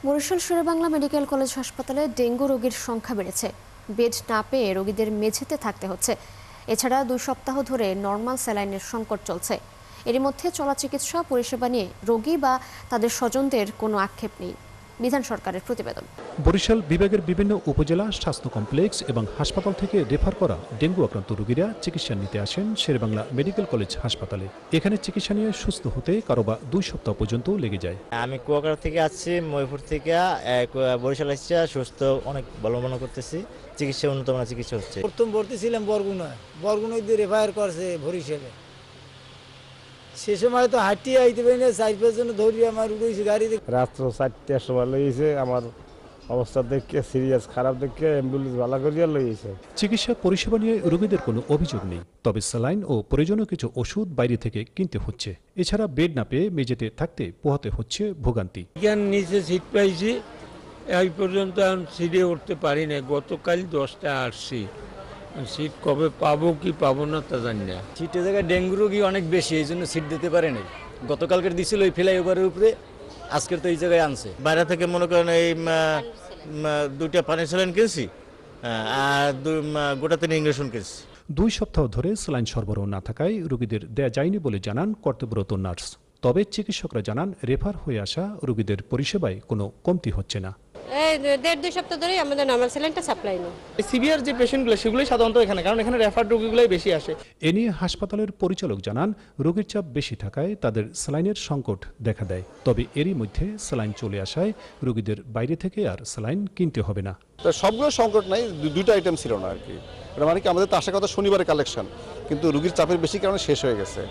Barishal Sherebangla medical college হাসপাতালে dengue রোগীর সংখ্যা বেড়েছে। বেড না পেয়ে রোগীদের মেঝেতে থাকতে হচ্ছে। এছাড়া 2 সপ্তাহ ধরে নর্মাল স্যালাইনের সংকট চলছে। এরই মধ্যে চলা চিকিৎসা পরিষেবা নিয়ে রোগী বা তাদের স্বজনদের কোনো আক্ষেপ নেই। বিধান সরকারের প্রতিবেদন। বরিশাল বিভাগের বিভিন্ন উপজেলা স্বাস্থ্য কমপ্লেক্স এবং হাসপাতাল থেকে রেফার করা ডেঙ্গু আক্রান্ত রোগীরা চিকিৎসা নিতে আসেন শেরেবাংলা মেডিকেল কলেজ হাসপাতালে। এখানে চিকিৎসা নিয়ে সুস্থ হতে কারোবা 2 সপ্তাহ পর্যন্ত লেগে যায়। আমি কুয়াকাটা থেকে আসছি, ময়পুর থেকে বরিশাল আসছি, সুস্থ অনেক ভালো মনে করতেছি। চিকিৎসা উন্নত মানের চিকিৎসা হচ্ছে। প্রথম ভর্তি ছিলাম বরগুনায় দিয়ে রেফার করছে বরিশালে। সে সময় তো হাঁটিয়ে আইতে পারি না, 4-5 জন ধরিয়ে আমার উড়েছে গাড়িতে। রাত্র 4টার সময় লইছে, আমার অবস্থা দেখে সিরিয়াস খারাপ দেখে অ্যাম্বুলেন্স ভালো করিয়া লইছে। চিকিৎসা পরিষেবা নিয়ে রোগীদের কোনো অভিযোগ নেই, তবে স্যালাইন ও প্রয়োজনীয় কিছু ওষুধ বাইরে থেকে কিনতে হচ্ছে। এছাড়া বেড না পেয়ে মেঝেতে থাকতে পোহাতে হচ্ছে ভোগান্তি। নিচে সিট পাইছি, এই পর্যন্ত আমি সিটে উঠতে পারি না। গতকাল 10টায় আসছি, সিট কবে পাবো কি পাবো না তা জানি না। সিটের জায়গায় ডেঙ্গু রোগী অনেক বেশি, এই জন্য সিট দিতে পারে নাই। গতকালকের দিছিল ওই ফ্লাইওভারের উপরে, আজকের তো এই জায়গায় আনছে। বাইরে থেকে মনে করেন এই 2টা পানি স্যালাইন কিনছি, আর গোটা 3 ইঞ্জেকশন কিনছি। 2 সপ্তাহ ধরে স্যালাইন সরবরাহ না থাকায় রোগীদের দেয়া যায়নি বলে জানান কর্তব্যরত নার্স। তবে চিকিৎসকরা জানান রেফার হয়ে আসা রোগীদের পরিষেবায় কোনো কমতি হচ্ছে না। 1.5-2 সপ্তাহ ধরে আমাদের নরমাল স্যালাইনটা সাপ্লাই নেই। সিভিয়ার যে পেশেন্টগুলো সেগুলোই সাধারণত এখানে, কারণ এখানে রেফার রোগীগুলোই বেশি আসে। এ নিয়ে হাসপাতালের পরিচালক জানান রোগীর চাপ বেশি থাকায় তাদের স্যালাইনের সংকট দেখা দেয়। তবে এরই মধ্যে স্যালাইন চলে আসায় রোগীদের বাইরে থেকে আর স্যালাইন কিনতে হবে না। সবগুলো সংকট নাই, 2টা আইটেম ছিল না আর কি। এটা মানে কি আমাদের তো আশা কথা শনিবারে কালেকশন, কিন্তু রোগীর চাপের বেশি কারণে শেষ হয়ে গেছে।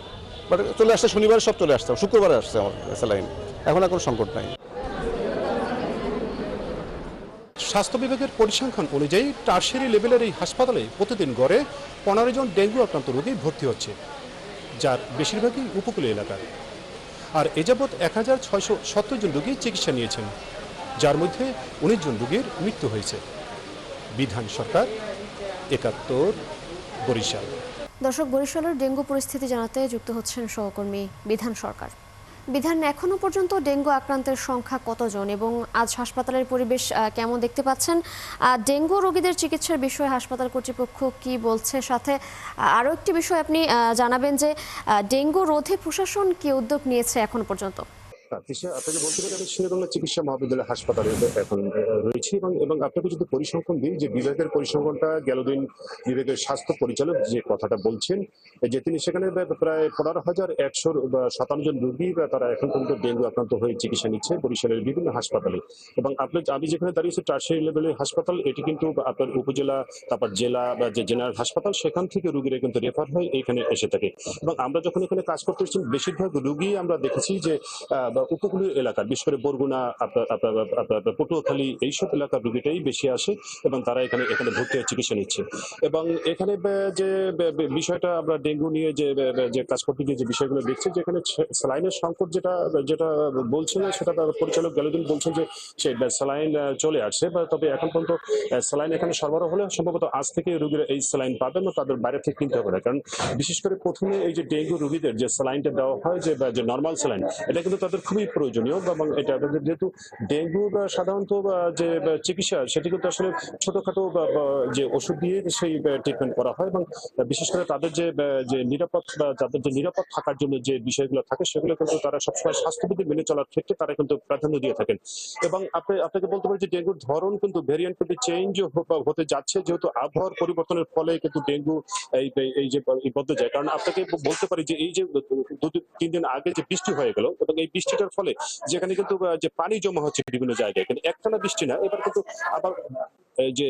বাট চলে আসছে শনিবারে, সব চলে আসছে, শুক্রবারে আসছে আমার স্যালাইন। এখন আর কোনো সংকট নাই। স্বাস্থ্য বিভাগের পরিসংখ্যান অনুযায়ী টারশিয়ারি লেভেলের এই হাসপাতালে প্রতিদিন গড়ে 15 জন ডেঙ্গু আক্রান্ত রোগী ভর্তি হচ্ছে, যার বেশিরভাগই উপকূলীয় এলাকার। আর এ যাবৎ 1670 জন রোগী চিকিৎসা নিয়েছেন, যার মধ্যে 19 জন রোগীর মৃত্যু হয়েছে। বিধান সরকার, 71, বরিশাল। দর্শক, বরিশালের ডেঙ্গু পরিস্থিতি জানাতে যুক্ত হচ্ছেন সহকর্মী বিধান সরকার। বিধান, এখনো পর্যন্ত ডেঙ্গু আক্রান্তের সংখ্যা কতজন এবং আজ হাসপাতালের পরিবেশ কেমন দেখতে পাচ্ছেন? ডেঙ্গু রোগীদের চিকিৎসার বিষয়ে হাসপাতাল কর্তৃপক্ষ কি বলছে? সাথে আরও একটি বিষয় আপনি জানাবেন যে ডেঙ্গু রোধে প্রশাসন কি উদ্যোগ নিয়েছে এখনো পর্যন্ত? আপনাকে বলতে পারি আমি শেরেবাংলা চিকিৎসা মহাবিদ্যালয় হাসপাতালে এখন রয়েছি এবং আপনাকে যদি পরিসংখ্যান দিই, যে বিভাগের পরিসংখ্যানটা গেল দিন বিভাগের স্বাস্থ্য পরিচালক যে কথাটা বলছেন, যে তিনি সেখানে প্রায় 15,157 জন রোগী তারা এখন পর্যন্ত ডেঙ্গু আক্রান্ত হয়ে চিকিৎসা নিচ্ছে বরিশালের বিভিন্ন হাসপাতালে। এবং আমি যেখানে দাঁড়িয়েছি টারশিয়ারি লেভেলের হাসপাতাল, এটি কিন্তু আপনার উপজেলা, তারপর জেলা বা যে জেনারেল হাসপাতাল, সেখান থেকে রোগীরা কিন্তু রেফার হয় এখানে এসে থাকে। এবং আমরা যখন এখানে কাজ করতে এসেছি, বেশিরভাগ রোগী আমরা দেখেছি যে উপকূলীয় এলাকার, বিশেষ করে বরগুনা, আপনার পটুয়াখালী, এইসব এলাকার রোগীটাই বেশি আসে এবং তারা এখানে ভর্তি হয়ে চিকিৎসা নিচ্ছে। এবং এখানে যে বিষয়টা আমরা ডেঙ্গু নিয়ে যে কাজ করতে গিয়ে যে বিষয়গুলো দেখছি, যে এখানে স্যালাইনের সংকট যেটা বলছেন, সেটা পরিচালক গেলদিন বলছেন যে সে স্যালাইন চলে আসছে, তবে এখন পর্যন্ত স্যালাইন এখানে সরবরাহ হলে সম্ভবত আজ থেকে রোগীরা এই স্যালাইন পাবেন না, তাদের বাইরে থেকে কিনতে হবে না। কারণ বিশেষ করে প্রথমে এই যে ডেঙ্গু রোগীদের যে স্যালাইনটা দেওয়া হয়, যে নর্মাল স্যালাইন, এটা কিন্তু তাদের খুবই প্রয়োজনীয়। এবং এটা যেহেতু ডেঙ্গু সাধারণত যে চিকিৎসা, সেটি কিন্তু আসলে ছোটখাটো যে ওষুধ দিয়ে সেই ট্রিটমেন্ট করা হয়, এবং বিশেষ করে তাদের যে নিরাপদ বা তাদের যে নিরাপদ থাকার জন্য যে বিষয়গুলো থাকে, সেগুলো কিন্তু তারা সবসময় স্বাস্থ্যবিধি মেনে চলার ক্ষেত্রে তারা কিন্তু প্রাধান্য দিয়ে থাকেন। এবং আপনাকে বলতে পারি যে ডেঙ্গুর ধরন কিন্তু ভেরিয়েন্ট কিন্তু চেঞ্জ হতে যাচ্ছে, যেহেতু আবহাওয়ার পরিবর্তনের ফলে কিন্তু ডেঙ্গু এই যে বদলে যায়। কারণ আপনাকে বলতে পারি যে এই যে 2-3 দিন আগে যে বৃষ্টি হয়ে গেল, এবং এই বৃষ্টিটার ফলে যেখানে কিন্তু যে পানি জমা হচ্ছে বিভিন্ন জায়গায়, কিন্তু একটানা বৃষ্টি না, এবার কিন্তু আবার যে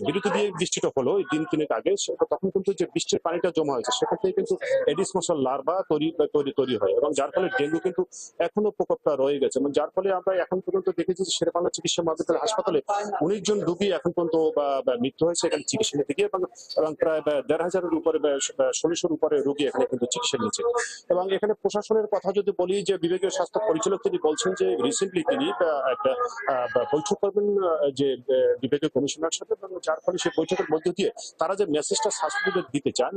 বিরতি দিয়ে বৃষ্টিটা হলো এই 3 দিন আগে, তখন কিন্তু যে বৃষ্টির পানিটা জমা হয়েছে, সেখান থেকে কিন্তু এডিস মশার লার্ভা তৈরি হয়, এবং যার ফলে ডেঙ্গু কিন্তু এখনো প্রকোপটা রয়ে গেছে। এবং যার ফলে আমরা এখন পর্যন্ত দেখেছি যে শেরেবাংলা চিকিৎসা মহাবিদ্যালয় হাসপাতালে 19 জন রোগী এখন পর্যন্ত মৃত্যু হয়েছে এখানে চিকিৎসা নিতে গিয়ে, এবং প্রায় 1,500-এর উপরে 1,600-এর উপরে রোগী এখানে কিন্তু চিকিৎসা নিয়েছে। এবং এখানে প্রশাসনের কথা যদি বলি, যে বিভাগীয় স্বাস্থ্য পরিচালক তিনি বলছেন যে রিসেন্টলি তিনি একটা বৈঠক করবেন যে বিভাগীয় কমিশন ওনার সাথে, এবং যার ফলে সেই বৈঠকের মধ্য দিয়ে তারা যে মেসেজটা স্বাস্থ্য বিভাগ দিতে চান,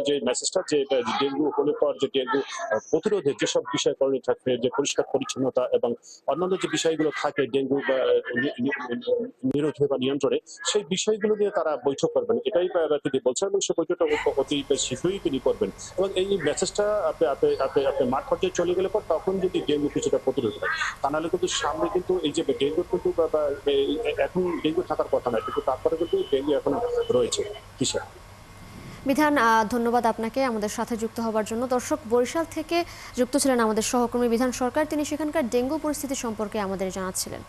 যে মেসেজটা যে ডেঙ্গু হলে পর যে ডেঙ্গু প্রতিরোধে যেসব বিষয় করণীয় থাকবে, যে পরিষ্কার পরিচ্ছন্নতা এবং অন্যান্য যে বিষয়গুলো থাকে ডেঙ্গু বা নিরোধে বা নিয়ন্ত্রণে, সেই বিষয়গুলো নিয়ে তারা বৈঠক করবেন, এটাই তিনি বলছেন। এবং সেই বৈঠকটা অতি শীঘ্রই তিনি করবেন, এবং এই মেসেজটা আপনি মাঠ পর্যায়ে চলে গেলে পর তখন যদি ডেঙ্গু কিছুটা প্রতিরোধ হয়, তা নাহলে কিন্তু সামনে কিন্তু এই যে ডেঙ্গু কিন্তু এখন ডেঙ্গু থাকার কথা নয়, কিন্তু তারপরে কিন্তু ডেঙ্গু এখন রয়েছে। কিসা বিধান, ধন্যবাদ আপনাকে আমাদের সাথে যুক্ত হবার জন্য। দর্শক, বরিশাল থেকে যুক্ত ছিলেন আমাদের সহকর্মী বিধান সরকার, তিনি সেখানকার ডেঙ্গু পরিস্থিতি সম্পর্কে আমাদের জানাচ্ছিলেন।